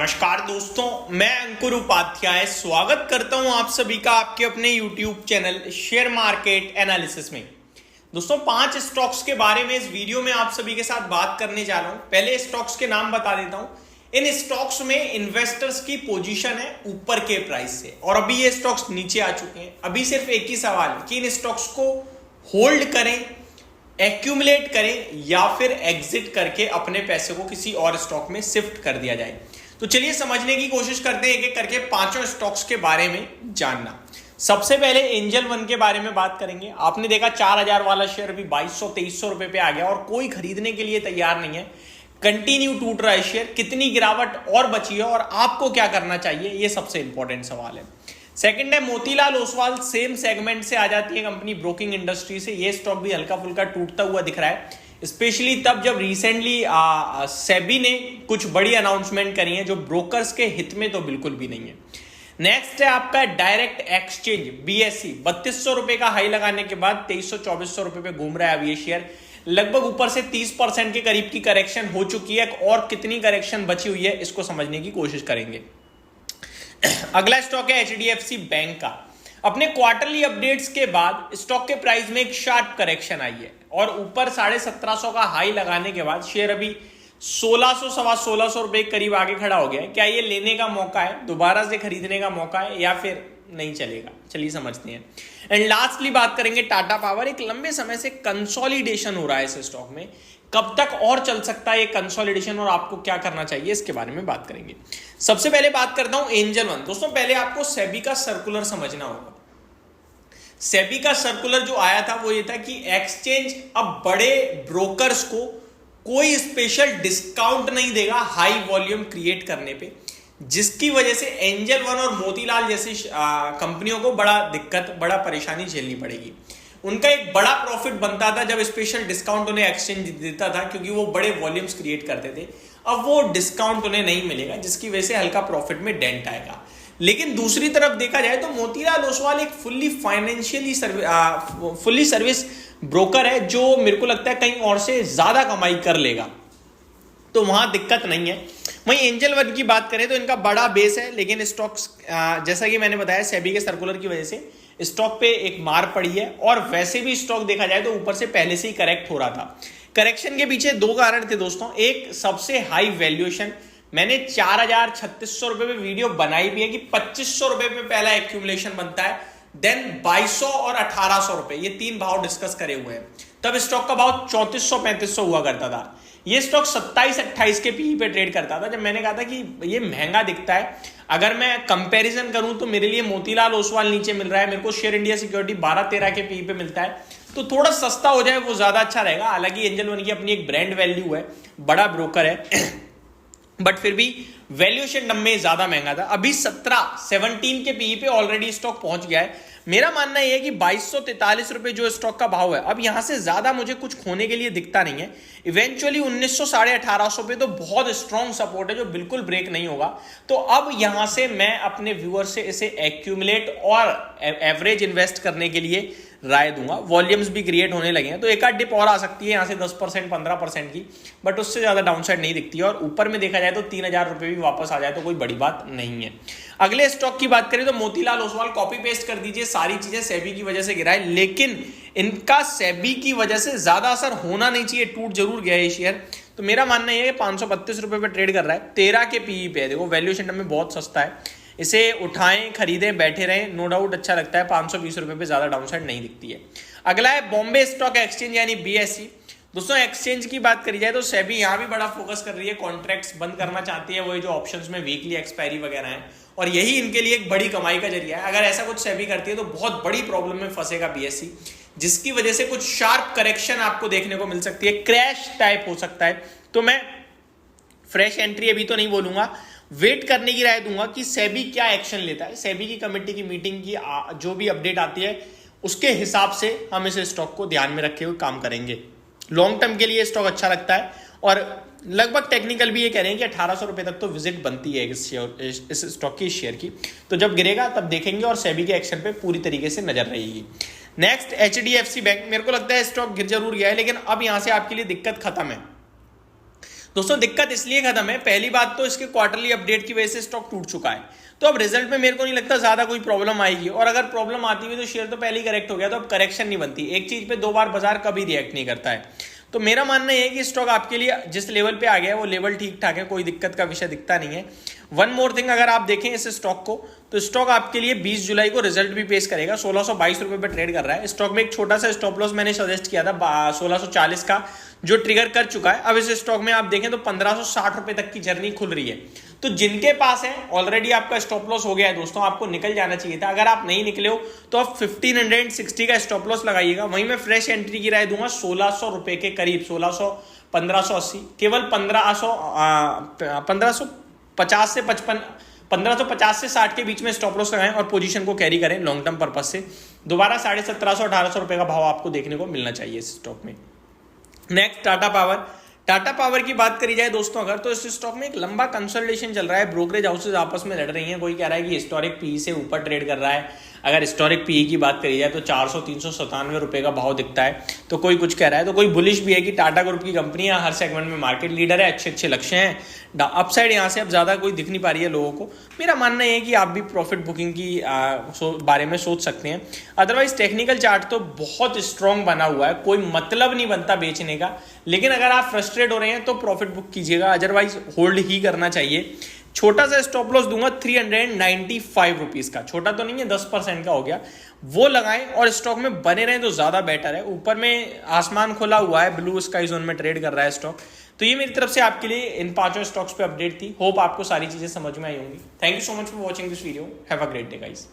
नमस्कार दोस्तों, मैं अंकुर उपाध्याय स्वागत करता हूं आप सभी का आपके अपने YouTube channel share market analysis में। दोस्तों 5 स्टॉक्स के बारे में इस वीडियो में आप सभी के साथ बात करने जा रहा हूं। पहले स्टॉक्स के नाम बता देता हूं। इन स्टॉक्स में इन्वेस्टर्स की पोजीशन है ऊपर के प्राइस से और अभी ये स्टॉक्स नीचे आ चुके हैं। अभी सिर्फ एक ही सवाल है कि इन स्टॉक्स को होल्ड करें, एक्यूमुलेट करें या फिर एग्जिट करके अपने पैसे को किसी और स्टॉक में शिफ्ट कर दिया जाए। तो चलिए समझने की कोशिश करते हैं एक एक करके पांचों स्टॉक्स के बारे में जानना। सबसे पहले एंजल वन के बारे में बात करेंगे। आपने देखा 4000 वाला शेयर अभी 2200-2300 रुपए पे आ गया और कोई खरीदने के लिए तैयार नहीं है। कंटिन्यू टूट रहा है शेयर। कितनी गिरावट और बची है और आपको क्या करना चाहिए, ये सबसे इंपॉर्टेंट सवाल है। सेकंड है मोतीलाल ओसवाल, सेम सेगमेंट से आ जाती है कंपनी, ब्रोकिंग इंडस्ट्री से। ये स्टॉक भी हल्का फुल्का टूटता हुआ दिख रहा है, स्पेशली तब जब रिसेंटली सेबी ने कुछ बड़ी अनाउंसमेंट करी है जो ब्रोकर्स के हित में तो बिल्कुल भी नहीं है। नेक्स्ट है आपका डायरेक्ट एक्सचेंज बीएसई, 3200 रुपए का हाई लगाने के बाद 2300-2400 रुपए पे घूम रहा है अब ये शेयर। लगभग ऊपर से 30% के करीब की करेक्शन हो चुकी है और कितनी करेक्शन बची हुई है इसको समझने की कोशिश करेंगे। अगला स्टॉक है एचडीएफसी बैंक का। अपने क्वार्टरली अपडेट्स के बाद स्टॉक के प्राइस में एक शार्प करेक्शन आई है और ऊपर 1750 का हाई लगाने के बाद शेयर अभी 1600 सवा 1600 रुपए करीब आगे खड़ा हो गया है। क्या ये लेने का मौका है, दोबारा से खरीदने का मौका है या फिर नहीं चलेगा? चलिए समझते हैं। एंड लास्टली बात करेंगे टाटा पावर। एक लंबे समय से कंसोलिडेशन हो रहा है इस स्टॉक में, कब तक और चल सकता है ये कंसोलिडेशन और आपको क्या करना चाहिए इसके बारे में बात करेंगे। सबसे पहले बात करता हूं एंजल वन। दोस्तों पहले आपको सेबी का सर्कुलर समझना होगा। सेबी का सर्कुलर जो आया था वो ये था कि एक्सचेंज अब बड़े ब्रोकर्स को कोई स्पेशल डिस्काउंट नहीं देगा हाई वॉल्यूम क्रिएट करने पे, जिसकी वजह से एंजल वन और मोतीलाल जैसी कंपनियों को बड़ा परेशानी झेलनी पड़ेगी। उनका एक बड़ा प्रॉफिट बनता था जब स्पेशल डिस्काउंट उन्हें एक्सचेंज देता था, क्योंकि वो बड़े वॉल्यूम्स क्रिएट करते थे। अब वो डिस्काउंट उन्हें नहीं मिलेगा, जिसकी वजह से हल्का प्रॉफिट में डेंट आएगा। लेकिन दूसरी तरफ देखा जाए तो मोतीलाल ओसवाल एक फुल्ली सर्विस ब्रोकर है जो मेरे को लगता है कहीं और से ज्यादा कमाई कर लेगा, तो वहां दिक्कत नहीं है। वहीं एंजल वन की बात करें तो इनका बड़ा बेस है, लेकिन स्टॉक्स जैसा कि मैंने बताया सेबी के सर्कुलर की वजह से स्टॉक पे एक मार पड़ी है और वैसे भी स्टॉक देखा जाए तो ऊपर से पहले से ही करेक्ट हो रहा था। करेक्शन के पीछे दो कारण थे दोस्तों। एक सबसे हाई वैल्यूएशन, मैंने 4000-3600 रुपए पे वीडियो बनाई भी है कि 2500 रुपए पे पहला एक्यूमुलेशन बनता है, देन 2200 और 1800 रुपए, ये तीन भाव डिस्कस करे हुए हैं। तब स्टॉक का भाव 3400-3500 हुआ करता था। ये स्टॉक 27-28 के पीई पे ट्रेड करता था। जब मैंने कहा था कि ये महंगा दिखता है, अगर मैं कंपैरिजन करूं तो मेरे लिए मोतीलाल ओसवाल नीचे मिल रहा है, मेरे को शेयर इंडिया सिक्योरिटी 12-13 के पीई पे मिलता है, तो थोड़ा सस्ता हो जाए वो ज्यादा अच्छा रहेगा। हालांकि एंजल वन की अपनी एक ब्रांड वैल्यू है, बड़ा ब्रोकर है, बट फिर भी वैल्यूएशन डम में ज्यादा महंगा था। अभी 17 के पीई पे ऑलरेडी स्टॉक पहुंच गया है। मेरा मानना यह है कि 2243 रुपए जो स्टॉक का भाव है, अब यहां से ज्यादा मुझे कुछ खोने के लिए दिखता नहीं है। इवेंचुअली 1900-1850 पे तो बहुत स्ट्रॉन्ग सपोर्ट है जो बिल्कुल ब्रेक नहीं होगा। तो अब यहां से मैं अपने व्यूअर से इसे एक्यूमुलेट और एवरेज इन्वेस्ट करने के लिए राय दूंगा। वॉल्यूम्स भी क्रिएट होने लगे हैं, तो एक आध डिप और आ सकती है यहां से 10% 15% की, बट उससे ज्यादा डाउनसाइड नहीं दिखती है। और ऊपर में देखा जाए तो 3000 रुपए भी वापस आ जाए तो कोई बड़ी बात नहीं है। अगले स्टॉक की बात करें तो मोतीलाल ओसवाल, कॉपी पेस्ट कर दीजिए, सारी चीजें सेबी की वजह से गिरा है, लेकिन इनका सेबी की वजह से ज्यादा असर होना नहीं चाहिए। टूट जरूर गया है शेयर, तो मेरा मानना यह है 532 रुपए पे ट्रेड कर रहा है, 13 के पीई पे है। देखो वैल्यूएशन में बहुत सस्ता है, इसे उठाएं, खरीदें, बैठे रहें, नो डाउट अच्छा लगता है। 520 रुपए पे ज्यादा डाउनसाइड नहीं दिखती है। अगला है बॉम्बे स्टॉक एक्सचेंज यानी बीएसई। दोस्तों एक्सचेंज की बात करी जाए तो सेबी यहां भी बड़ा फोकस कर रही है, कॉन्ट्रैक्ट्स बंद करना चाहती है, वही जो ऑप्शंस में वीकली एक्सपायरी वगैरह है, और यही इनके लिए एक बड़ी कमाई का जरिया है। अगर ऐसा कुछ सेबी करती है तो बहुत बड़ी प्रॉब्लम में फंसेगा बीएसई, जिसकी वजह से कुछ शार्प करेक्शन आपको देखने को मिल सकती है, क्रैश टाइप हो सकता है। तो मैं फ्रेश एंट्री अभी तो नहीं बोलूंगा, वेट करने की राय दूंगा कि सेबी क्या एक्शन लेता है। सेबी की कमेटी की मीटिंग की जो भी अपडेट आती है उसके हिसाब से हम इस स्टॉक को ध्यान में रखे हुए काम करेंगे। लॉन्ग टर्म के लिए स्टॉक अच्छा लगता है और लगभग टेक्निकल भी ये कह रहे हैं कि 1800 रुपए तक तो विजिट बनती है इस स्टॉक की, शेयर की। तो जब गिरेगा तब देखेंगे और सेबी के एक्शन पे पूरी तरीके से नजर रहेगी। नेक्स्ट एचडीएफसी बैंक, मेरे को लगता है स्टॉक गिर जरूर गया है, लेकिन अब यहां से आपके लिए दिक्कत खत्म है। दोस्तों दिक्कत इसलिए खत्म है, पहली बात तो इसके क्वार्टरली अपडेट की वजह से स्टॉक टूट चुका है, तो अब रिजल्ट में मेरे को नहीं लगता ज्यादा कोई प्रॉब्लम आएगी, और अगर प्रॉब्लम आती हुई तो शेयर तो पहले ही करेक्ट हो गया, तो अब करेक्शन नहीं बनती, एक चीज पे 2 बार बाजार कभी रिएक्ट नहीं करता है। तो मेरा मानना यह है कि स्टॉक आपके लिए जिस लेवल पे आ गया है वो लेवल ठीक ठाक है, कोई दिक्कत का विषय दिखता नहीं है। वन मोर थिंग, अगर आप देखें इस स्टॉक को, तो स्टॉक आपके लिए 20 जुलाई को रिजल्ट भी पेश करेगा, 1622 रुपए पे ट्रेड कर रहा है। स्टॉक में एक छोटा सा स्टॉप लॉस मैंने सजेस्ट किया था 1640 का, जो ट्रिगर कर चुका है। अब इस स्टॉक में आप देखें तो 1560 रुपए तक की जर्नी खुल रही है, तो जिनके पास है ऑलरेडी आपका स्टॉप लॉस हो गया है दोस्तों, आपको निकल जाना चाहिए था। अगर आप नहीं निकले हो तो आप 1560 का स्टॉप लॉस लगाइएगा, वहीं मैं फ्रेश एंट्री की राय दूंगा 1600 रुपए के करीब, 1580, केवल 1550 से 1550 से 60 के बीच में स्टॉप लॉस लगाएं और पोजीशन को कैरी करें लॉन्ग टर्म पर्पस से। दोबारा 1750-1800 रुपए का भाव आपको देखने को मिलना चाहिए इस स्टॉक में। Next Tata power. Tata power की बात करी जाए दोस्तों अगर, तो इस स्टॉक में एक लंबा कंसोलिडेशन चल रहा है, ब्रोकरेज हाउसेज आपस में लड़ रही हैं, कोई कह रहा है कि हिस्टोरिक पीई से ऊपर ट्रेड कर रहा है। अगर हिस्टोरिक पीई की बात करी जाए तो 400-397 रुपए का भाव दिखता है, तो कोई कुछ कह रहा है, तो कोई बुलिश भी है कि टाटा ग्रुप की कंपनियां हर सेगमेंट में मार्केट लीडर है, अच्छे अच्छे लक्ष्य हैं, अपसाइड यहाँ से अब ज्यादा कोई दिख नहीं पा रही है लोगों को। मेरा मानना है कि आप भी प्रॉफिट बुकिंग की बारे में सोच सकते हैं। अदरवाइज टेक्निकल चार्ट तो बहुत स्ट्रॉन्ग बना हुआ है, कोई मतलब नहीं बनता बेचने का, लेकिन अगर आप फ्रस्ट्रेट हो रहे हैं तो प्रॉफिट बुक कीजिएगा, अदरवाइज होल्ड ही करना चाहिए। छोटा सा स्टॉप लॉस दूंगा 395 रुपीज का, छोटा तो नहीं है, 10% का हो गया, वो लगाएं और स्टॉक में बने रहें तो ज्यादा बेटर है। ऊपर में आसमान खुला हुआ है, ब्लू स्काई जोन में ट्रेड कर रहा है स्टॉक। तो ये मेरी तरफ से आपके लिए इन 5 स्टॉक्स पे अपडेट थी। होप आपको सारी चीजें समझ में आई होंगी। Thank you so much for watching this video. Have a great day guys.